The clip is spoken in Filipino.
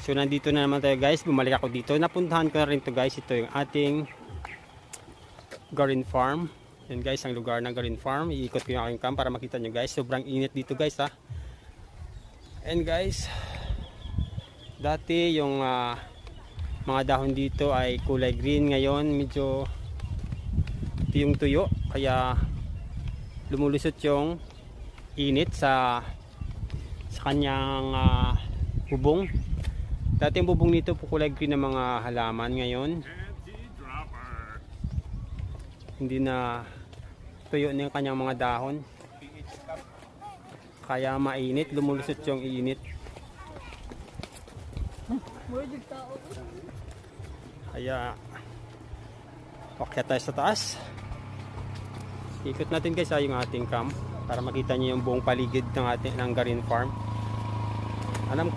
So nandito na naman tayo guys, bumalik ako dito. Napuntahan ko na rin to guys, ito yung ating Garin Farm. Yan guys, ang lugar ng Garin Farm. Iikot ko yung aking cam para makita nyo guys. Sobrang init dito guys ha. And guys, dati yung mga dahon dito ay kulay green. Ngayon medyo tuyong-tuyo. Kaya lumulusot yung init sa kanyang bubong. Dati yung bubong nito po kulay green ng mga halaman. Ngayon hindi na tuyo na yung kanyang mga dahon. Kaya mainit, lumulusot yung init. Kaya pakyat tayo sa taas. Ikot natin guys yung ating cam para makita niyo yung buong paligid ng Garin Farm. Alam ko